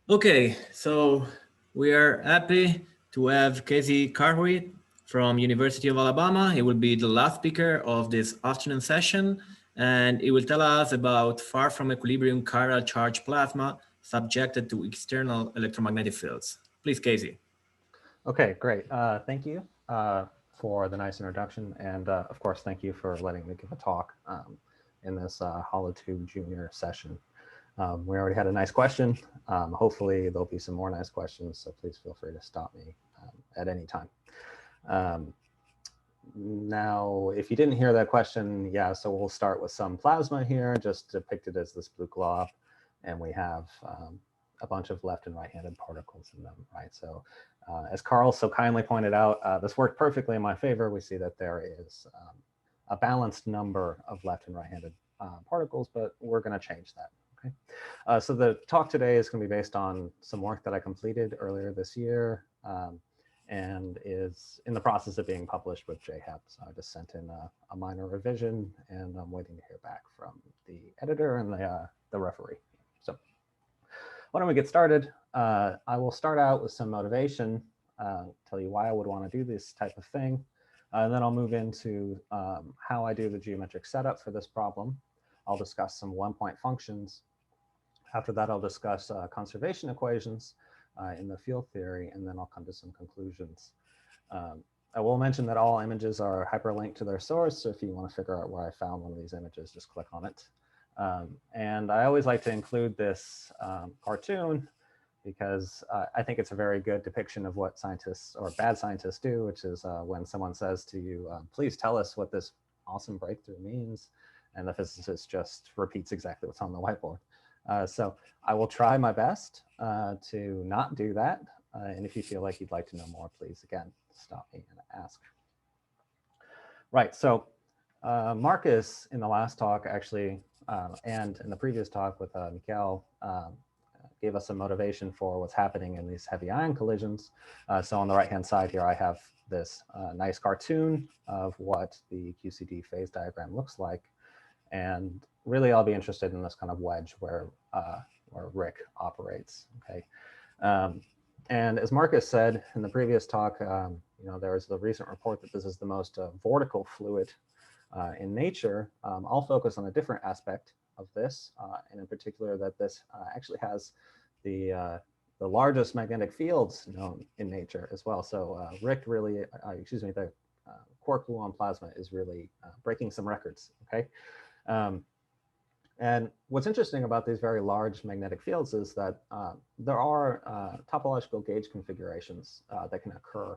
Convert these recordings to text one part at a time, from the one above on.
Okay, so we are happy to have Casey Cartwright from University of Alabama. He will be the last speaker of this afternoon session, and he will tell us about far from equilibrium chiral charge plasma subjected to external electromagnetic fields. Please, Casey. Okay, great. Thank you for the nice introduction. And of course, thank you for letting me give a talk in this HoloTube Jr session. We already had a nice question. Hopefully there'll be some more nice questions, so please feel free to stop me at any time. Um, Now, if you didn't hear that question, yeah, so we'll start with some plasma here, just depicted as this blue glob. And we have a bunch of left and right-handed particles in them, right? So as Carl so kindly pointed out, this worked perfectly in my favor. We see that there is a balanced number of left and right-handed particles, but we're going to change that. Okay. So the talk today is going to be based on some work that I completed earlier this year and is in the process of being published with JHEP. So I just sent in a minor revision, and I'm waiting to hear back from the editor and the referee. So why don't we get started? I will start out with some motivation, tell you why I would want to do this type of thing. And then I'll move into how I do the geometric setup for this problem. I'll discuss some one-point functions. After that, I'll discuss conservation equations in the field theory, and then I'll come to some conclusions. I will mention that all images are hyperlinked to their source, so if you want to figure out where I found one of these images, just click on it. And I always like to include this cartoon because I think it's a very good depiction of what scientists or bad scientists do, which is when someone says to you, please tell us what this awesome breakthrough means, and the physicist just repeats exactly what's on the whiteboard. So I will try my best to not do that. And if you feel like you'd like to know more, please, again, stop me and ask. Right, so Marcus in the last talk actually, and in the previous talk with Mikhail, gave us some motivation for what's happening in these heavy ion collisions. So on the right-hand side here, I have this nice cartoon of what the QCD phase diagram looks like. And really, I'll be interested in this kind of wedge where Rick operates. Okay, and as Marcus said in the previous talk, there is the recent report that this is the most vortical fluid in nature. I'll focus on a different aspect of this, and in particular that this actually has the largest magnetic fields known in nature as well. So Rick really, the quark gluon plasma is really breaking some records. Okay. And what's interesting about these very large magnetic fields is that there are topological gauge configurations that can occur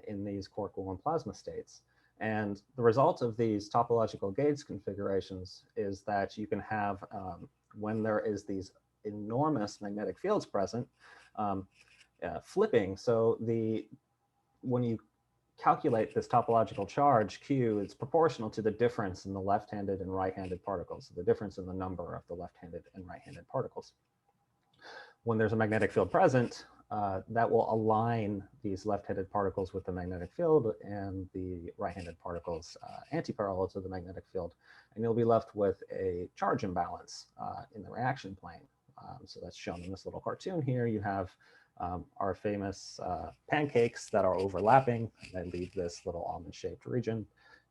in these quark gluon plasma states. And the result of these topological gauge configurations is that you can have, when there is these enormous magnetic fields present, flipping. So when you calculate this topological charge Q, it's proportional to the difference in the left-handed and right-handed particles, so the difference in the number of the left-handed and right-handed particles. When there's a magnetic field present, that will align these left-handed particles with the magnetic field and the right-handed particles anti-parallel to the magnetic field. And you'll be left with a charge imbalance in the reaction plane. So that's shown in this little cartoon here. You have our famous pancakes that are overlapping. They leave this little almond-shaped region.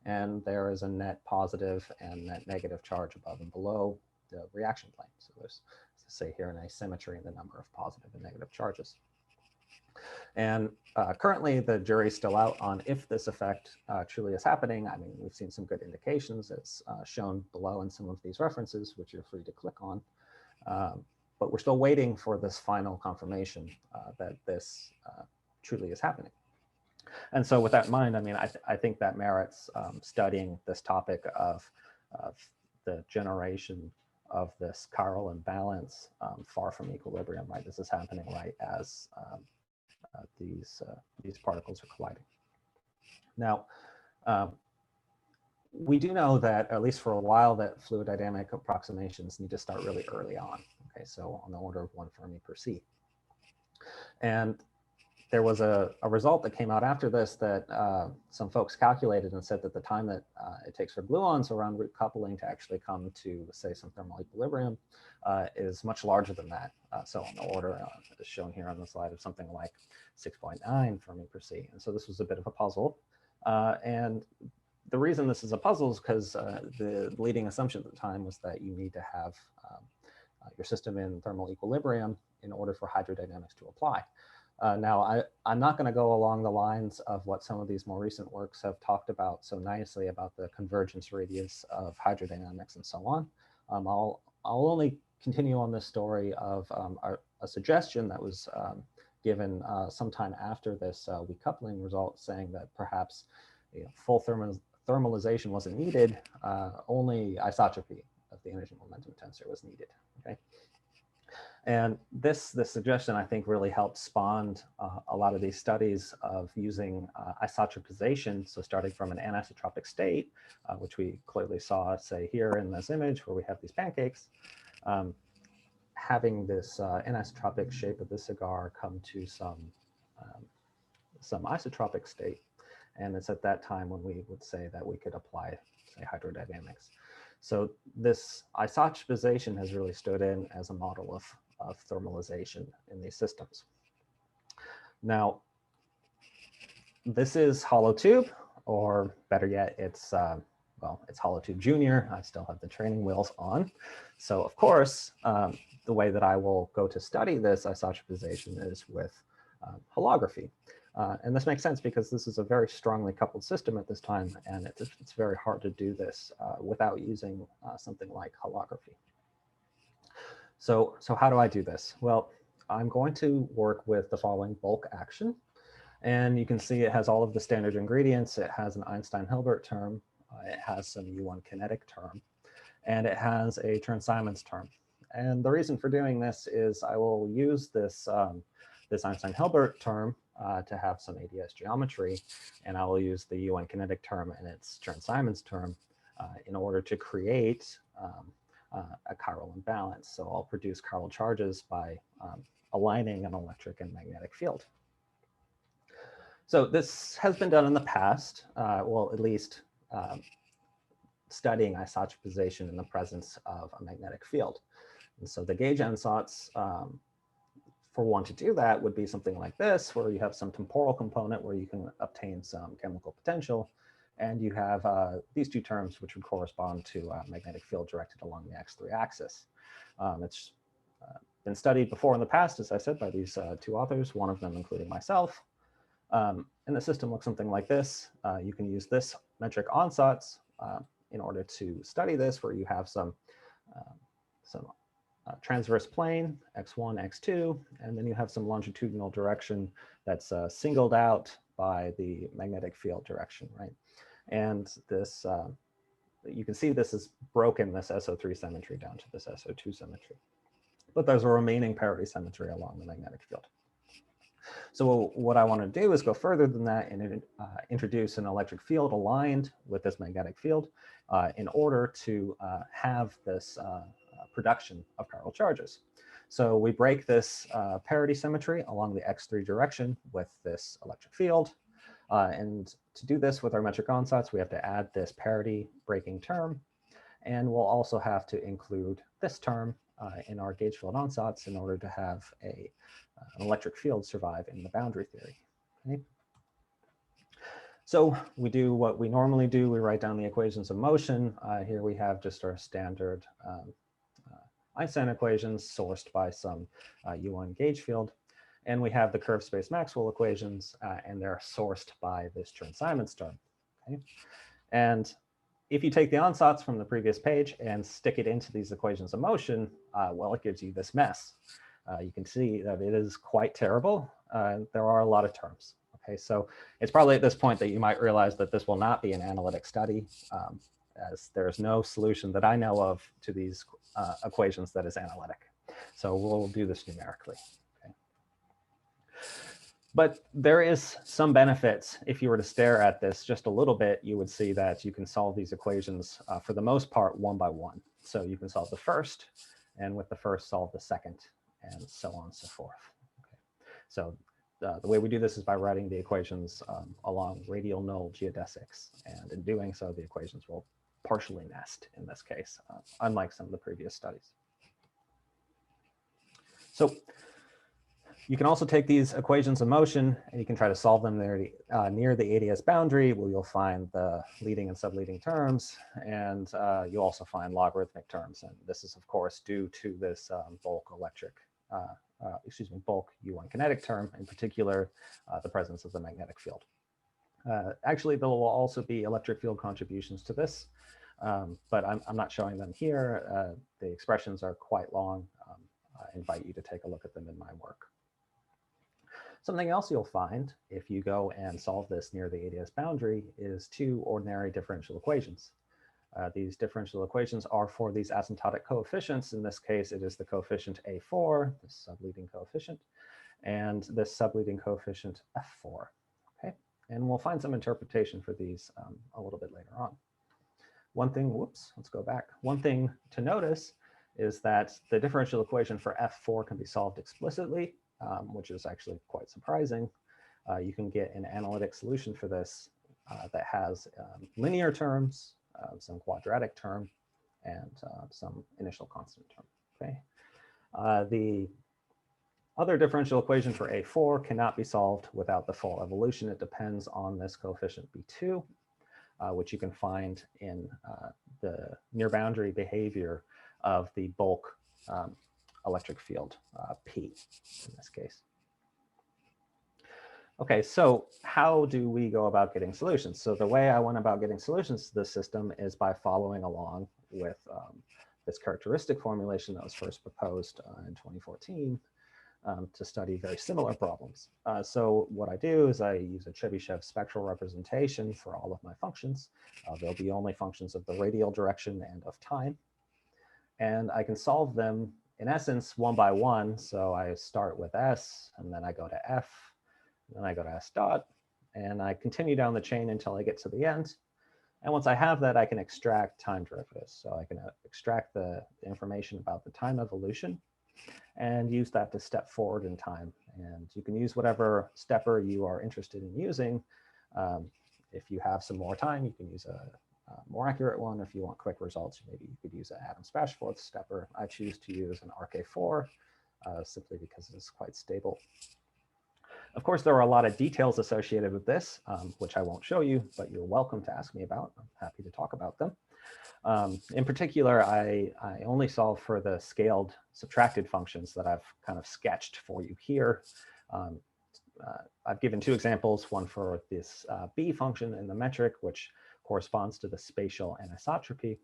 And there is a net positive and net negative charge above and below the reaction plane. So there's, to say here, an asymmetry in the number of positive and negative charges. And currently, the jury's still out on if this effect truly is happening. I mean, we've seen some good indications. It's shown below in some of these references, which you're free to click on. But we're still waiting for this final confirmation that this truly is happening. And so with that in mind, I mean, I think that merits studying this topic of the generation of this chiral imbalance far from equilibrium, right? This is happening right as these particles are colliding. Now, we do know that, at least for a while, that fluid dynamic approximations need to start really early on. Okay, so on the order of 1 Fermi per C. And there was a result that came out after this that some folks calculated and said that the time that it takes for gluons around root coupling to actually come to, say, some thermal equilibrium is much larger than that. So on the order is shown here on the slide of something like 6.9 Fermi per C. And so this was a bit of a puzzle. And the reason this is a puzzle is because the leading assumption at the time was that you need to have your system in thermal equilibrium in order for hydrodynamics to apply. Now, I'm not going to go along the lines of what some of these more recent works have talked about so nicely about the convergence radius of hydrodynamics and so on. I'll only continue on this story of a suggestion that was given sometime after this weak coupling result, saying that perhaps full thermalization wasn't needed, only isotropy of the energy momentum tensor was needed. Okay. And this suggestion, I think, really helped spawn a lot of these studies of using isotropization. So starting from an anisotropic state, which we clearly saw, say, here in this image where we have these pancakes, having this anisotropic shape of the cigar come to some isotropic state. And it's at that time when we would say that we could apply, say, hydrodynamics. So this isotropization has really stood in as a model of thermalization in these systems. Now, this is HoloTube, or better yet, it's it's HoloTube Jr. I still have the training wheels on. So of course, the way that I will go to study this isotropization is with holography. And this makes sense because this is a very strongly coupled system at this time, and it's very hard to do this without using something like holography. So how do I do this? Well, I'm going to work with the following bulk action. And you can see it has all of the standard ingredients. It has an Einstein-Hilbert term. It has some U1 kinetic term. And it has a Chern-Simons term. And the reason for doing this is I will use this, this Einstein-Hilbert term to have some ADS geometry. And I will use the U1 kinetic term and its Chern-Simons term in order to create a chiral imbalance. So I'll produce chiral charges by aligning an electric and magnetic field. So this has been done in the past, well, at least studying isotropization in the presence of a magnetic field. And so the gauge ansatz for one to do that would be something like this, where you have some temporal component where you can obtain some chemical potential. And you have these two terms, which would correspond to a magnetic field directed along the x3 axis. It's been studied before in the past, as I said, by these two authors, one of them including myself. And the system looks something like this. You can use this metric ansatz in order to study this, where you have some transverse plane, x1, x2, and then you have some longitudinal direction that's singled out by the magnetic field direction, right? And this, you can see this is broken, this SO3 symmetry down to this SO2 symmetry. But there's a remaining parity symmetry along the magnetic field. So what I want to do is go further than that and introduce an electric field aligned with this magnetic field in order to have this production of chiral charges. So we break this parity symmetry along the x3 direction with this electric field. And to do this with our metric ansatz, we have to add this parity breaking term. And we'll also have to include this term in our gauge field ansatz in order to have an electric field survive in the boundary theory. Okay. So we do what we normally do. We write down the equations of motion. Here we have just our standard Einstein equations sourced by some U1 gauge field. And we have the curved space Maxwell equations, and they're sourced by this Chern-Simons term. Okay? And if you take the ansatz from the previous page and stick it into these equations of motion, well, it gives you this mess. You can see that it is quite terrible. There are a lot of terms. Okay, so it's probably at this point that you might realize that this will not be an analytic study, as there's no solution that I know of to these equations that is analytic. So we'll do this numerically. But there is some benefits. If you were to stare at this just a little bit, you would see that you can solve these equations for the most part one by one. So you can solve the first, and with the first solve the second, and so on and so forth. Okay. So the way we do this is by writing the equations along radial null geodesics. And in doing so, the equations will partially nest in this case, unlike some of the previous studies. So you can also take these equations of motion and you can try to solve them near the ADS boundary, where you'll find the leading and subleading terms, and you'll also find logarithmic terms. And this is, of course, due to this bulk U1 kinetic term, in particular, the presence of the magnetic field. Actually, there will also be electric field contributions to this, but I'm not showing them here. The expressions are quite long. I invite you to take a look at them in my work. Something else you'll find if you go and solve this near the ADS boundary is two ordinary differential equations. These differential equations are for these asymptotic coefficients. In this case, it is the coefficient A4, the subleading coefficient, and this subleading coefficient F4. Okay, and we'll find some interpretation for these a little bit later on. One thing, whoops, let's go back. One thing to notice is that the differential equation for F4 can be solved explicitly, which is actually quite surprising. You can get an analytic solution for this that has linear terms, some quadratic term, and some initial constant term. Okay. The other differential equation for A4 cannot be solved without the full evolution. It depends on this coefficient B2, which you can find in the near boundary behavior of the bulk electric field, P in this case. Okay, so how do we go about getting solutions? So the way I went about getting solutions to this system is by following along with this characteristic formulation that was first proposed in 2014 to study very similar problems. So what I do is I use a Chebyshev spectral representation for all of my functions. There'll be only functions of the radial direction and of time. And I can solve them in essence one by one. So I start with S, and then I go to F, and then I go to S dot, and I continue down the chain until I get to the end. And once I have that, I can extract time derivatives. So I can extract the information about the time evolution and use that to step forward in time. And you can use whatever stepper you are interested in using. If you have some more time, you can use a more accurate one. If you want quick results, maybe you could use an Adams-Bashforth stepper. I choose to use an RK4 simply because it is quite stable. Of course, there are a lot of details associated with this, which I won't show you, but you're welcome to ask me about. I'm happy to talk about them. In particular, I only solve for the scaled subtracted functions that I've kind of sketched for you here. I've given two examples, one for this B function in the metric, which corresponds to the spatial anisotropy,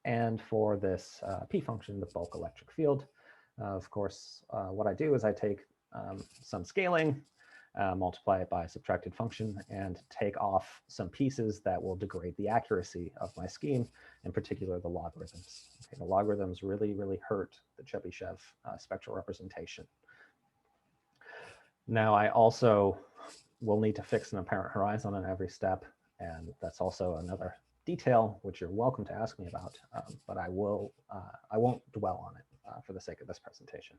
and for this P function, the bulk electric field. Of course, what I do is I take some scaling, multiply it by a subtracted function, and take off some pieces that will degrade the accuracy of my scheme, in particular the logarithms. Okay, the logarithms really, really hurt the Chebyshev spectral representation. Now, I also will need to fix an apparent horizon on every step, and that's also another detail which you're welcome to ask me about, but I won't dwell on it for the sake of this presentation.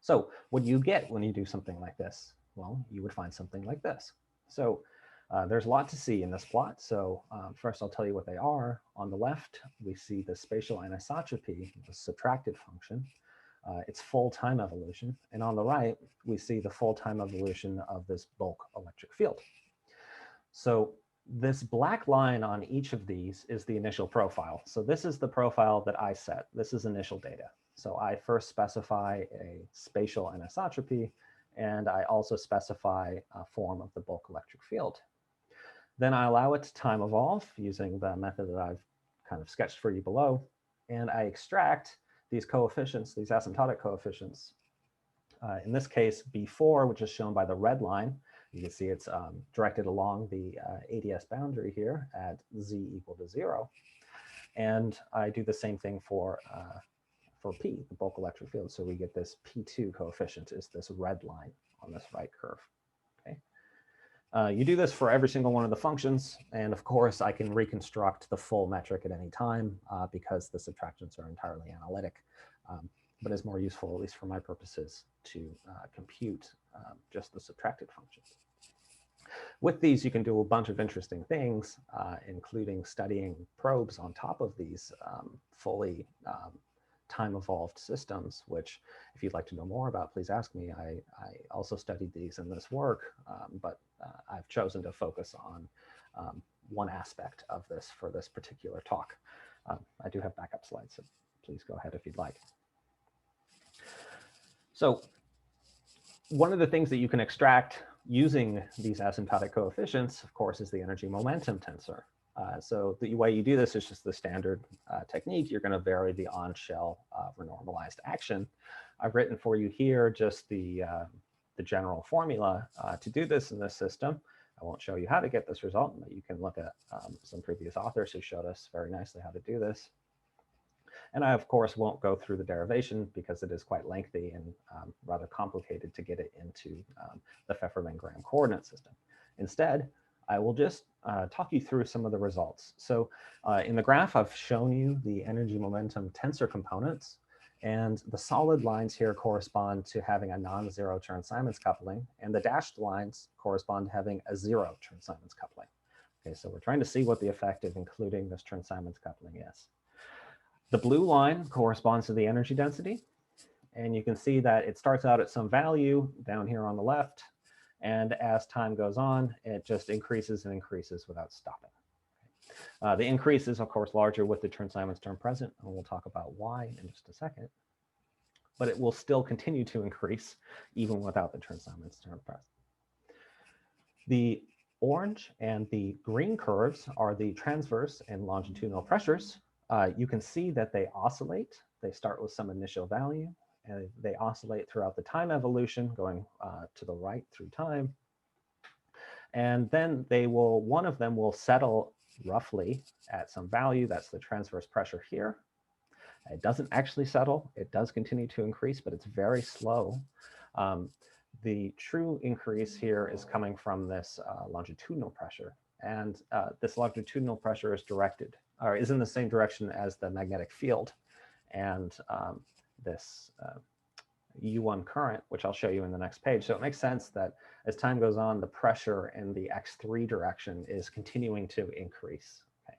So what do you get when you do something like this? Well, you would find something like this. So there's a lot to see in this plot. So first I'll tell you what they are. On the left, we see the spatial anisotropy, the subtracted function, its full time evolution. And on the right, we see the full time evolution of this bulk electric field. So this black line on each of these is the initial profile. So this is the profile that I set. This is initial data. So I first specify a spatial anisotropy, and I also specify a form of the bulk electric field. Then I allow it to time evolve using the method that I've kind of sketched for you below. And I extract these coefficients, these asymptotic coefficients. In this case, B4, which is shown by the red line. You can see it's directed along the ADS boundary here at z equal to 0. And I do the same thing for P, the bulk electric field. So we get this P2 coefficient is this red line on this right curve. Okay. You do this for every single one of the functions. And of course, I can reconstruct the full metric at any time because the subtractions are entirely analytic. but is more useful, at least for my purposes, to compute just the subtracted functions. With these, you can do a bunch of interesting things, including studying probes on top of these fully time-evolved systems, which if you'd like to know more about, please ask me. I also studied these in this work, but I've chosen to focus on one aspect of this for this particular talk. I do have backup slides, so please go ahead if you'd like. So one of the things that you can extract using these asymptotic coefficients, of course, is the energy momentum tensor. So the way you do this is just the standard technique. You're going to vary the on-shell renormalized action. I've written for you here just the general formula to do this in this system. I won't show you how to get this result, but you can look at some previous authors who showed us very nicely how to do this. And I, of course, won't go through the derivation because it is quite lengthy and rather complicated to get it into the Pfeffer-Min-Gramm coordinate system. Instead, I will just talk you through some of the results. So in the graph, I've shown you the energy momentum tensor components. And the solid lines here correspond to having a non-zero Chern-Simons coupling. And the dashed lines correspond to having a zero Chern-Simons coupling. Okay, so we're trying to see what the effect of including this Chern-Simons coupling is. The blue line corresponds to the energy density. And you can see that it starts out at some value down here on the left. And as time goes on, it just increases and increases without stopping. The increase is, of course, larger with the Chern-Simons term present, and we'll talk about why in just a second. But it will still continue to increase even without the Chern-Simons term present. The orange and the green curves are the transverse and longitudinal pressures. You can see that they oscillate. They start with some initial value, and they oscillate throughout the time evolution, going to the right through time. And then one of them will settle roughly at some value. That's the transverse pressure here. It doesn't actually settle. It does continue to increase, but it's very slow. The true increase here is coming from this longitudinal pressure. And this longitudinal pressure is directed, or is in the same direction as the magnetic field. And this U1 current, which I'll show you in the next page. So it makes sense that as time goes on, the pressure in the X3 direction is continuing to increase. Okay.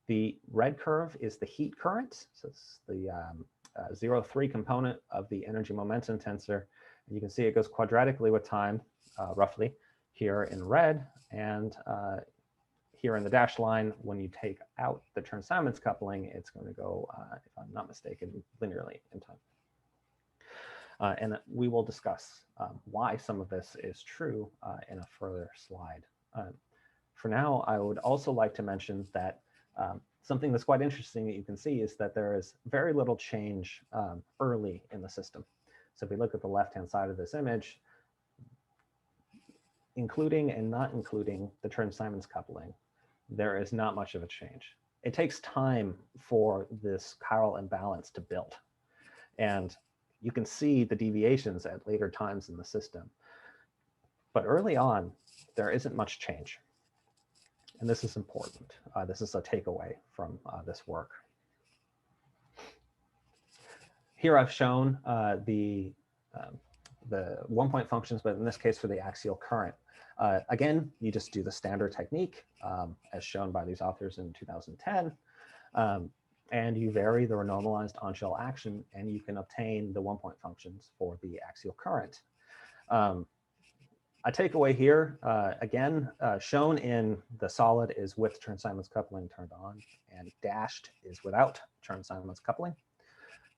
The red curve is the heat current. So it's the 0,3 component of the energy momentum tensor. And you can see it goes quadratically with time, roughly, here in red. And here in the dashed line, when you take out the Chern-Simons coupling, it's going to go, if I'm not mistaken, linearly in time. And we will discuss why some of this is true in a further slide. For now, I would also like to mention that something that's quite interesting that you can see is that there is very little change early in the system. So if we look at the left-hand side of this image, including and not including the Chern-Simons coupling, there is not much of a change. It takes time for this chiral imbalance to build. And you can see the deviations at later times in the system. But early on, there isn't much change. And this is important. This is a takeaway from this work. Here I've shown the one-point functions, but in this case for the axial current. Again, you just do the standard technique as shown by these authors in 2010. And you vary the renormalized on-shell action, and you can obtain the one-point functions for the axial current. A takeaway here, again, shown in the solid is with Chern-Simons coupling turned on, and dashed is without Chern-Simons coupling.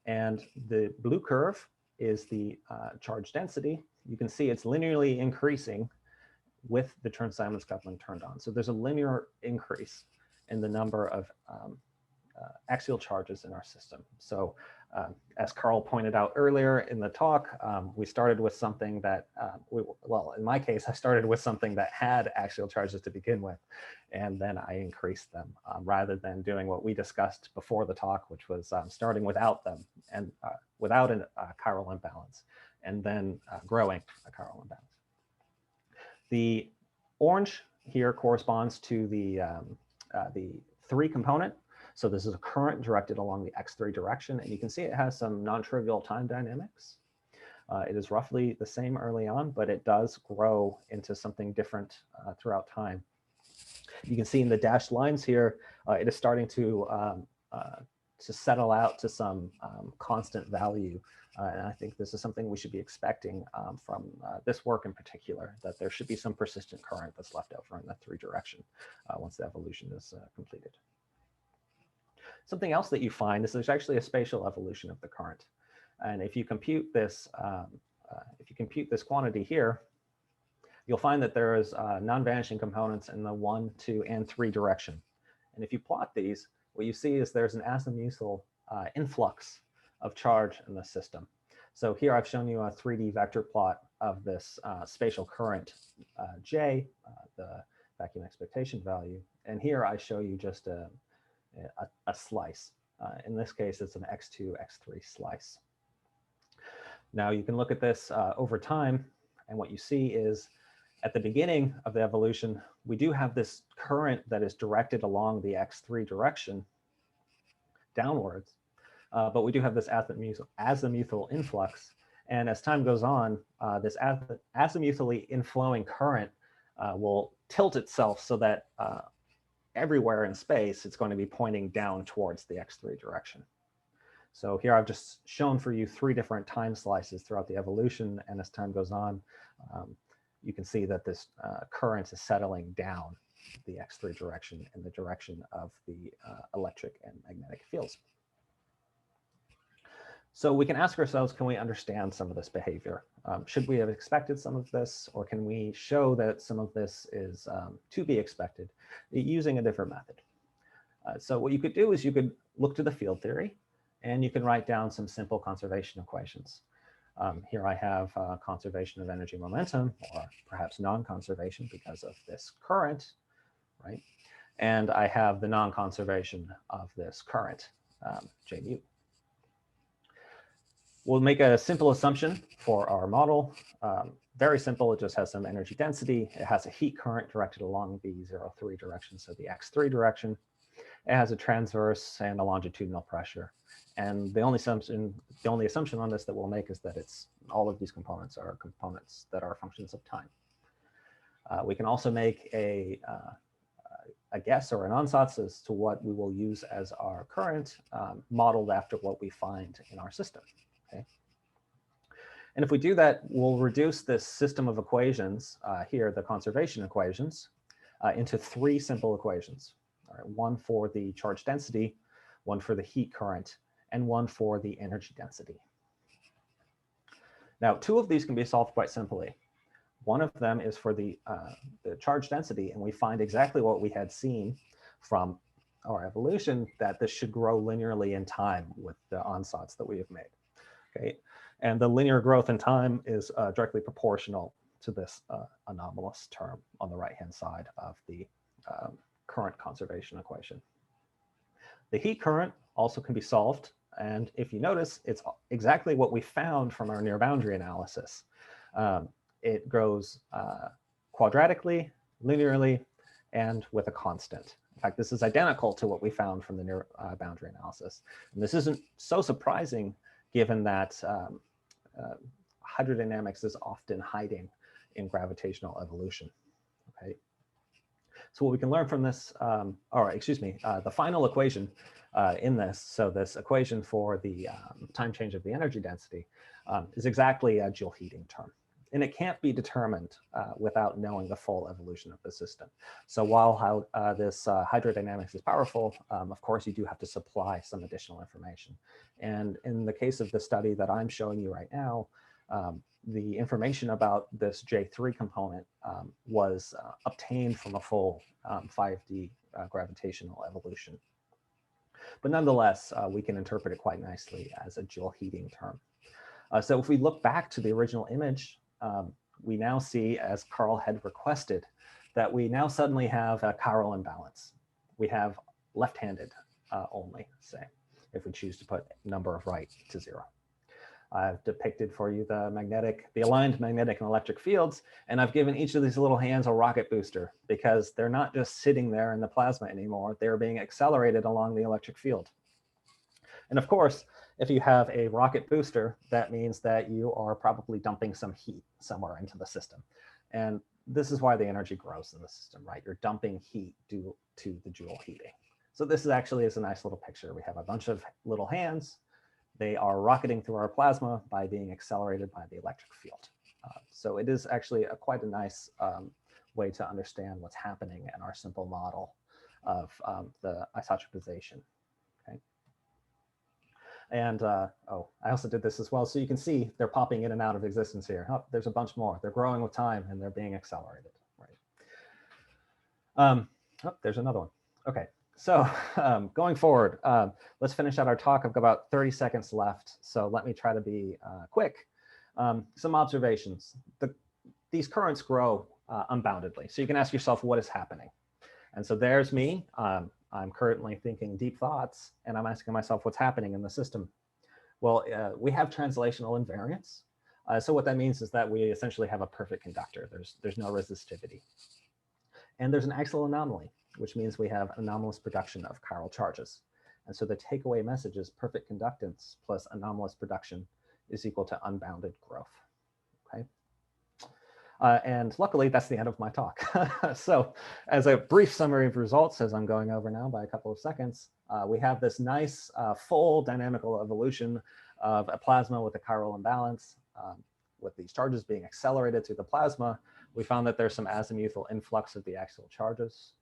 And the blue curve is the charge density. You can see it's linearly increasing with the Chern-Simons coupling turned on. So there's a linear increase in the number of axial charges in our system. So as Carl pointed out earlier in the talk, we started with something that, well, in my case, I started with something that had axial charges to begin with, and then I increased them rather than doing what we discussed before the talk, which was starting without them and without a chiral imbalance, and then growing a chiral imbalance. The orange here corresponds to the 3 component. So this is a current directed along the x3 direction, and you can see it has some non-trivial time dynamics. It is roughly the same early on, but it does grow into something different throughout time. You can see in the dashed lines here, it is starting to settle out to some constant value. And I think this is something we should be expecting from this work in particular, that there should be some persistent current that's left over in the 3 direction once the evolution is completed. Something else that you find is there's actually a spatial evolution of the current. And if you compute this quantity here, you'll find that there is non-vanishing components in the 1, 2, and 3 direction. And if you plot these, what you see is there's an azimuthal influx of charge in the system. So here I've shown you a 3D vector plot of this spatial current J, the vacuum expectation value. And here I show you just a slice. In this case, it's an X2, X3 slice. Now you can look at this over time, and what you see is at the beginning of the evolution, we do have this current that is directed along the X3 direction downwards, but we do have this azimuthal influx. And as time goes on, this azimuthally inflowing current will tilt itself so that everywhere in space, it's going to be pointing down towards the X3 direction. So here I've just shown for you 3 different time slices throughout the evolution. And as time goes on, you can see that this current is settling down the X3 direction in the direction of the electric and magnetic fields. So we can ask ourselves, can we understand some of this behavior? Should we have expected some of this, or can we show that some of this is to be expected using a different method? So what you could do is you could look to the field theory, and you can write down some simple conservation equations. Here I have conservation of energy momentum, or perhaps non-conservation because of this current, right? And I have the non-conservation of this current, J mu. We'll make a simple assumption for our model. Very simple, it just has some energy density. It has a heat current directed along the 0, 3 direction, so the X3 direction. It has a transverse and a longitudinal pressure. And the only assumption on this that we'll make is that all of these components are components that are functions of time. We can also make a guess or an ansatz as to what we will use as our current, modeled after what we find in our system. Okay. And if we do that, we'll reduce this system of equations here, the conservation equations, into 3 simple equations. All right, 1 for the charge density, 1 for the heat current, and 1 for the energy density. Now, 2 of these can be solved quite simply. One of them is for the charge density, and we find exactly what we had seen from our evolution, that this should grow linearly in time with the ansatz that we have made. Okay, and the linear growth in time is directly proportional to this anomalous term on the right-hand side of the current conservation equation. The heat current also can be solved, and if you notice, it's exactly what we found from our near boundary analysis. It grows quadratically, linearly, and with a constant. In fact, this is identical to what we found from the near boundary analysis. And this isn't so surprising, given that hydrodynamics is often hiding in gravitational evolution. Okay. So what we can learn from this, the final equation in this, so this equation for the time change of the energy density is exactly a Joule heating term. And it can't be determined without knowing the full evolution of the system. So while this hydrodynamics is powerful, of course, you do have to supply some additional information. And in the case of the study that I'm showing you right now, the information about this J3 component was obtained from a full 5D gravitational evolution. But nonetheless, we can interpret it quite nicely as a Joule heating term. So if we look back to the original image, we now see, as Carl had requested, that we now suddenly have a chiral imbalance. We have left-handed only, say, if we choose to put number of right to 0. I've depicted for you the aligned magnetic and electric fields, and I've given each of these little hands a rocket booster because they're not just sitting there in the plasma anymore, they're being accelerated along the electric field. And of course, if you have a rocket booster, that means that you are probably dumping some heat somewhere into the system. And this is why the energy grows in the system, right? You're dumping heat due to the Joule heating. So this is actually a nice little picture. We have a bunch of little hands. They are rocketing through our plasma by being accelerated by the electric field. So it is actually quite a nice way to understand what's happening in our simple model of the isotropization. Okay. And oh, I also did this as well. So you can see they're popping in and out of existence here. Oh, there's a bunch more. They're growing with time and they're being accelerated. Right. Oh, there's another one. Okay. So going forward, let's finish out our talk. I've got about 30 seconds left. So let me try to be quick. Some observations. These currents grow unboundedly. So you can ask yourself, what is happening? And so there's me. I'm currently thinking deep thoughts, and I'm asking myself what's happening in the system. Well, we have translational invariance. So what that means is that we essentially have a perfect conductor. There's no resistivity. And there's an axial anomaly, which means we have anomalous production of chiral charges. And so the takeaway message is perfect conductance plus anomalous production is equal to unbounded growth. Okay. And luckily, that's the end of my talk. So as a brief summary of results, as I'm going over now by a couple of seconds, we have this nice full dynamical evolution of a plasma with a chiral imbalance. With these charges being accelerated through the plasma, we found that there's some azimuthal influx of the axial charges.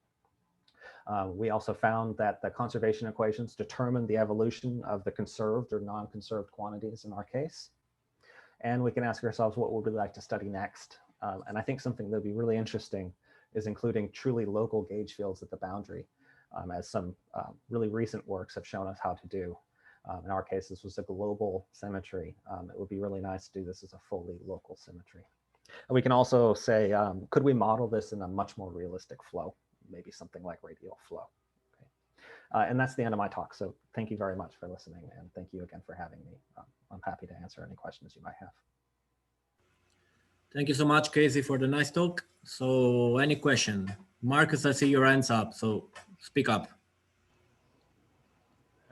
We also found that the conservation equations determine the evolution of the conserved or non-conserved quantities in our case. And we can ask ourselves, what would we like to study next? And I think something that would be really interesting is including truly local gauge fields at the boundary, as some really recent works have shown us how to do. In our case, this was a global symmetry. It would be really nice to do this as a fully local symmetry. And we can also say, could we model this in a much more realistic flow? Maybe something like radial flow. Okay. And that's the end of my talk. So thank you very much for listening. And thank you again for having me. I'm happy to answer any questions you might have. Thank you so much, Casey, for the nice talk. So any question? Marcus, I see your hands up, so speak up.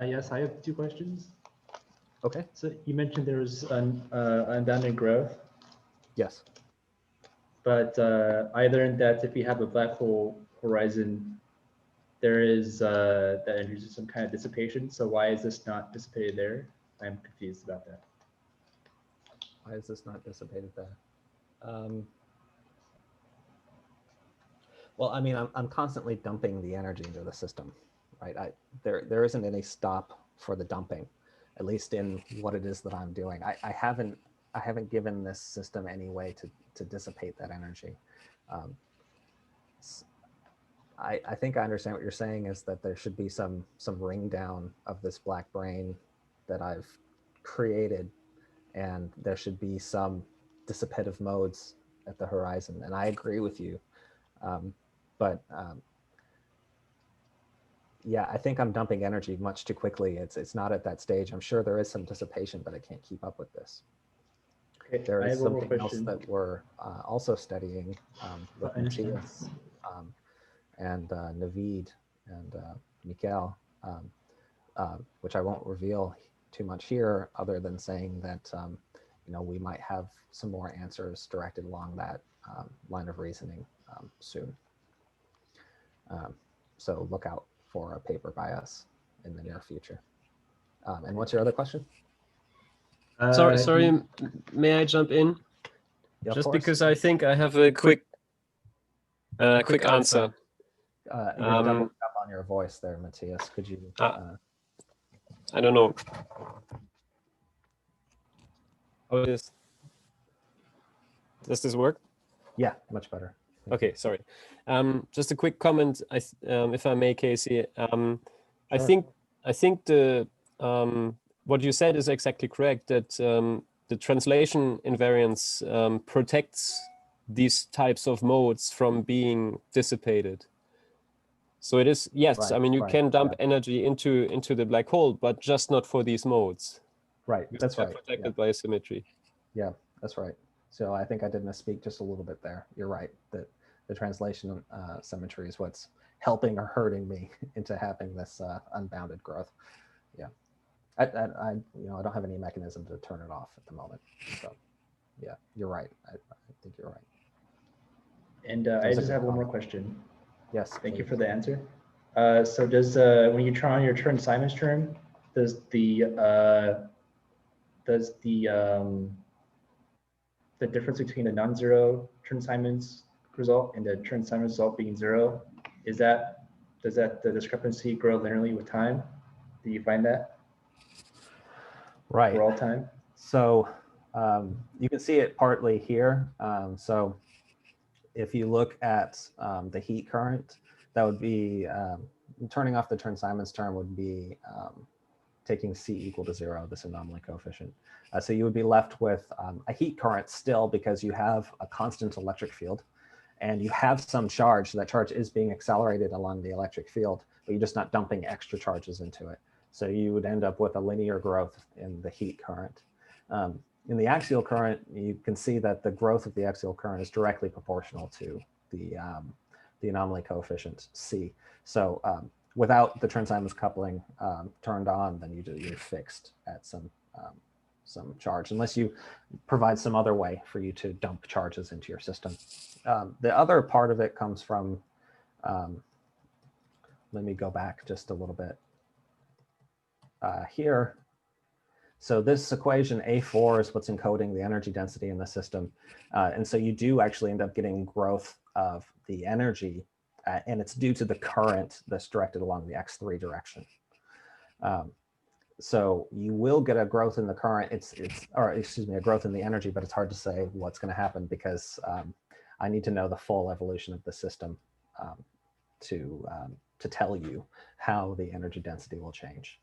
Yes, I have two questions. Okay. So you mentioned there was unbounded growth. Yes. But I learned that if you have a black hole horizon, there is that introduces some kind of dissipation. So why is this not dissipated there? I'm confused about that. Why is this not dissipated there? Well, I mean, I'm constantly dumping the energy into the system, right? There isn't any stop for the dumping, at least in what it is that I'm doing. I haven't given this system any way to dissipate that energy. I think I understand what you're saying is that there should be some ring down of this black brain that I've created, and there should be some dissipative modes at the horizon. And I agree with you. Yeah, I think I'm dumping energy much too quickly. It's not at that stage. I'm sure there is some dissipation, but I can't keep up with this. Okay, there is something else that we're also studying with Matthias and Naveed and Mikhail, which I won't reveal too much here, other than saying that we might have some more answers directed along that line of reasoning soon. So look out for a paper by us in the near future. And what's your other question? Sorry, may I jump in? Yeah, just because I think I have a quick answer. You're doubling up on your voice there, Matthias. Could you? I don't know. How it is? Does this work? Yeah, much better. Okay, sorry. Just a quick comment, if I may, Casey. Sure. I think the what you said is exactly correct. That the translation invariance protects these types of modes from being dissipated. So it is, yes. Right, I mean, you right, can dump yeah. energy into the black hole, but just not for these modes. Right, because that's they're right. protected Yeah. by symmetry. Yeah, that's right. So I think I did misspeak just a little bit there. You're right that the translation symmetry is what's helping or hurting me into having this unbounded growth. Yeah, I I don't have any mechanism to turn it off at the moment. So yeah, you're right. I think you're right. And That I was a just good have one more comment. question. Yes. Thank you please. for the answer. So does when you turn on your Chern-Simons term, does the difference between the non-zero Chern-Simons result and the Chern-Simons result being zero, does that the discrepancy grow linearly with time? Do you find that Right. for all time? So you can see it partly here. So if you look at the heat current, that would be turning off the Chern-Simons term would be taking C equal to 0, this anomaly coefficient. So you would be left with a heat current still because you have a constant electric field and you have some charge. So that charge is being accelerated along the electric field, but you're just not dumping extra charges into it. So you would end up with a linear growth in the heat current. In the axial current, you can see that the growth of the axial current is directly proportional to the anomaly coefficient C. So without the Chern-Simons coupling turned on, then you're fixed at some charge, unless you provide some other way for you to dump charges into your system. The other part of it comes from, let me go back just a little bit here. So this equation A4 is what's encoding the energy density in the system. And so you do actually end up getting growth of the energy, and it's due to the current that's directed along the X3 direction. So you will get a growth in the current, a growth in the energy, but it's hard to say what's going to happen because I need to know the full evolution of the system to tell you how the energy density will change.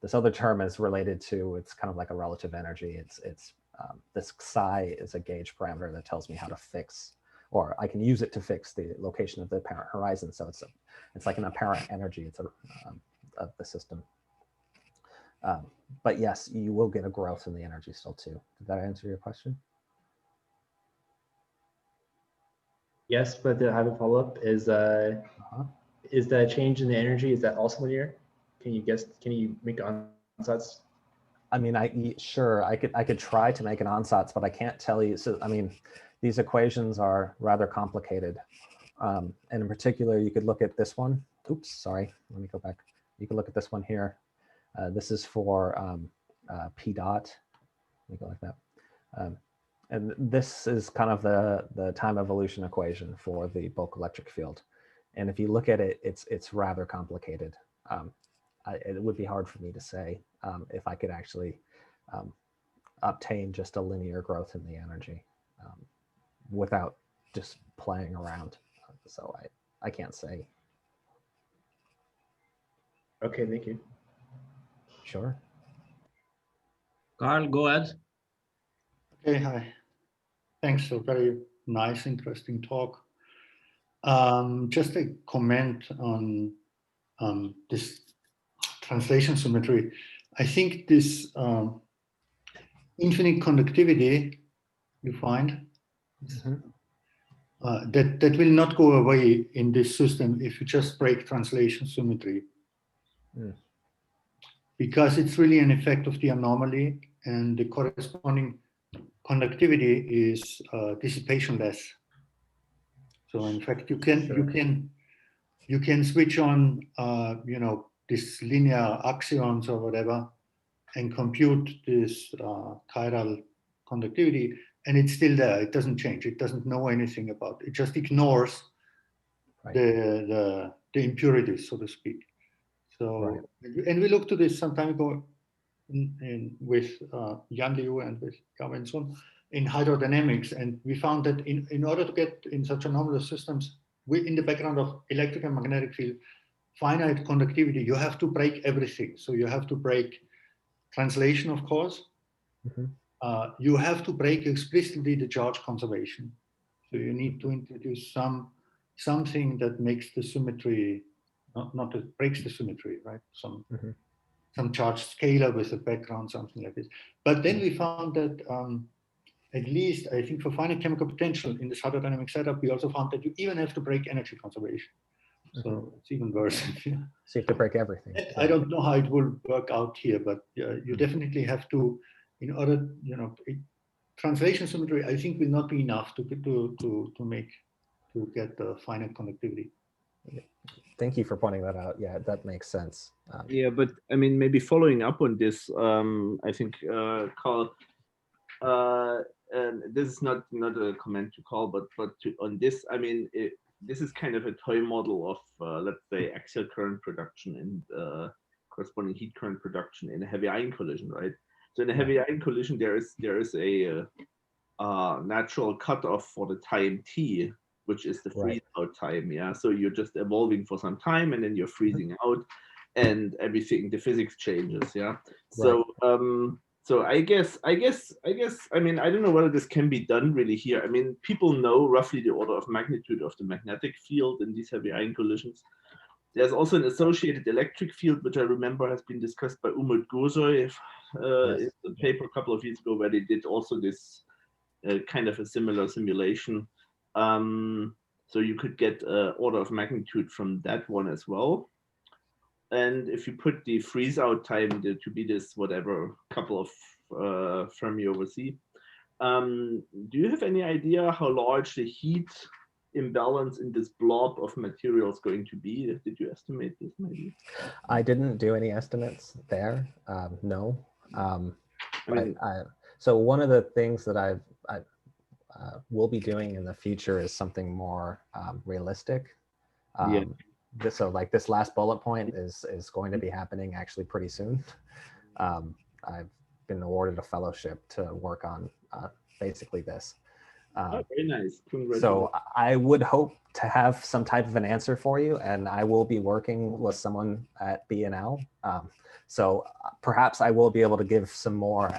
This other term is related to, it's kind of like a relative energy. It's this psi is a gauge parameter that tells me how to fix, or I can use it to fix the location of the apparent horizon. So it's like an apparent energy of the system. But yes, you will get a growth in the energy still too. Did that answer your question? Yes, but I have a follow-up. Is the change in the energy, is that also linear? Can you guess? Can you make ansatz? I mean, sure, I could try to make an ansatz, but I can't tell you. So I mean, these equations are rather complicated. And in particular, you could look at this one. Oops, sorry. Let me go back. You can look at this one here. This is for P dot. Let me go like that. And this is kind of the time evolution equation for the bulk electric field. And if you look at it, it's rather complicated. It would be hard for me to say if I could actually obtain just a linear growth in the energy without just playing around. So I can't say. Okay, thank you. Sure. Carl, go ahead. Okay, hi. Thanks for a very nice, interesting talk. Just a comment on this translation symmetry. I think this infinite conductivity you find, that will not go away in this system if you just break translation symmetry. Because it's really an effect of the anomaly, and the corresponding conductivity is dissipationless. So in fact, you can switch on this linear axions or whatever, and compute this chiral conductivity, and it's still there. It doesn't change. It doesn't know anything about it. It just ignores the impurities, so to speak. So, and we looked to this some time ago with Jan Liu and with Gao and so on in hydrodynamics, and we found that in order to get in such anomalous systems, in the background of electric and magnetic field, finite conductivity, you have to break everything. So you have to break translation, of course. You have to break explicitly the charge conservation. So you need to introduce something that makes the symmetry, not that breaks the symmetry, right? some charge scalar with a background, something like this. But then we found that at least, I think for finite chemical potential in this hydrodynamic setup, we also found that you even have to break energy conservation. So it's even worse. So you have to break everything. I don't know how it will work out here, but you definitely have to, in order, translation symmetry, I think will not be enough to get the finite conductivity. Thank you for pointing that out. Yeah, that makes sense. Yeah, but I mean, maybe following up on this, I think Carl, and this is not a comment to Carl, but on this, I mean, this is kind of a toy model of let's say axial current production and corresponding heat current production in a heavy ion collision, right? So in a heavy ion collision, there is a natural cutoff for the time t, which is the freeze out time. Yeah, so you're just evolving for some time and then you're freezing out, and everything, the physics changes. Yeah, so so I guess I mean, I don't know whether this can be done really here. I mean, people know roughly the order of magnitude of the magnetic field in these heavy ion collisions. There's also an associated electric field, which I remember has been discussed by Umut Gursoy in a paper a couple of years ago, where they did also this kind of a similar simulation. So you could get order of magnitude from that one as well. And if you put the freeze out time to be this whatever couple of Fermi over C, do you have any idea how large the heat imbalance in this blob of material is going to be? Did you estimate this maybe? I didn't do any estimates there. No. So one of the things that I will be doing in the future is something more realistic. So like this last bullet point is going to be happening actually pretty soon. I've been awarded a fellowship to work on basically this. Very nice. So I would hope to have some type of an answer for you, and I will be working with someone at BNL. So perhaps I will be able to give some more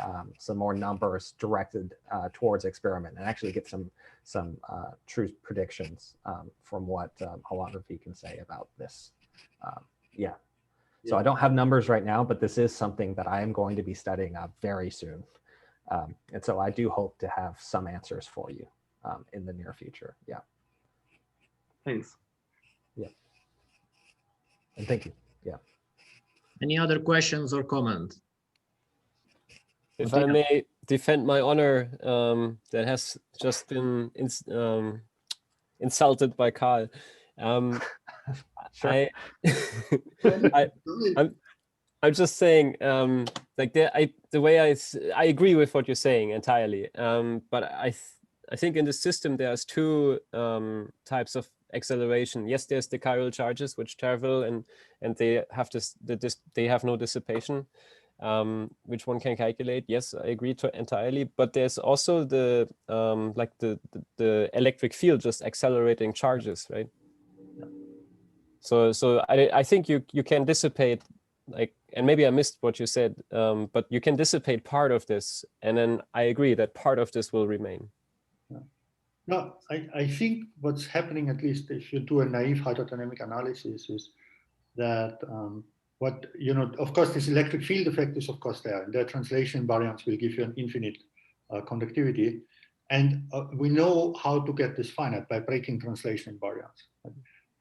numbers directed towards experiment and actually get some true predictions from what holography can say about this. So I don't have numbers right now, but this is something that I am going to be studying very soon. And so I do hope to have some answers for you in the near future. Yeah. Thanks. Yeah. And thank you. Yeah. Any other questions or comments? If I may defend my honor, that has just been insulted by Carl. Sure. I'm just saying, like the way I agree with what you're saying entirely. But I think in the system there's two types of acceleration. Yes, there's the chiral charges which travel and they have they have no dissipation, which one can calculate. Yes, I agree entirely. But there's also the like the electric field just accelerating charges, right? So I think you can dissipate, like, and maybe I missed what you said, but you can dissipate part of this, and then I agree that part of this will remain. No, I think what's happening, at least if you do a naive hydrodynamic analysis, is that of course, this electric field effect is of course there. The translation invariance will give you an infinite conductivity, and we know how to get this finite by breaking translation invariance.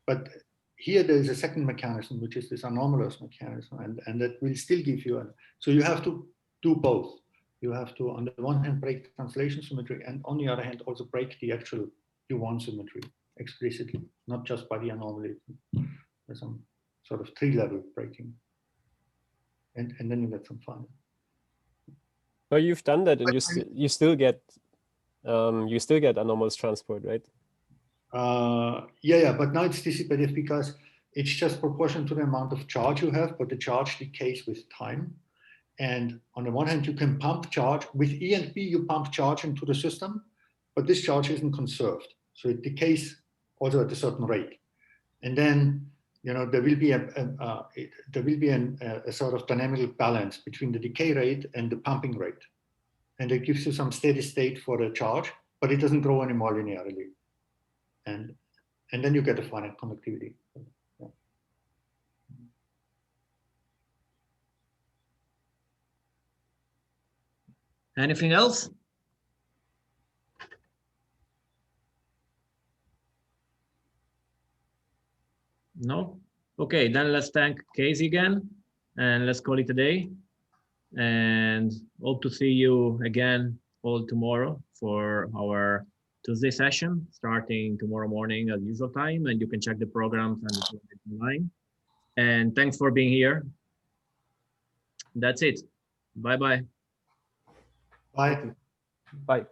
But here there is a second mechanism, which is this anomalous mechanism, and that will still give you so you have to do both. You have to, on the one hand, break translation symmetry, and on the other hand, also break the actual U1 symmetry explicitly, not just by the anomaly. There's some sort of tree-level breaking, and then you get some finite. But you've done that, and you still get anomalous transport, right? Yeah, but now it's dissipative because it's just proportional to the amount of charge you have, but the charge decays with time. And on the one hand, you can pump charge. With E and P, you pump charge into the system, but this charge isn't conserved. So it decays also at a certain rate. And then, there will be a sort of dynamic balance between the decay rate and the pumping rate. And it gives you some steady state for the charge, but it doesn't grow anymore linearly. And then you get a finite conductivity. Anything else? No? Okay, then let's thank Casey again, and let's call it a day. And hope to see you again all tomorrow for our Tuesday session, starting tomorrow morning at usual time, and you can check the programs and the programs online. And thanks for being here. That's it. Bye-bye. Bye. Bye.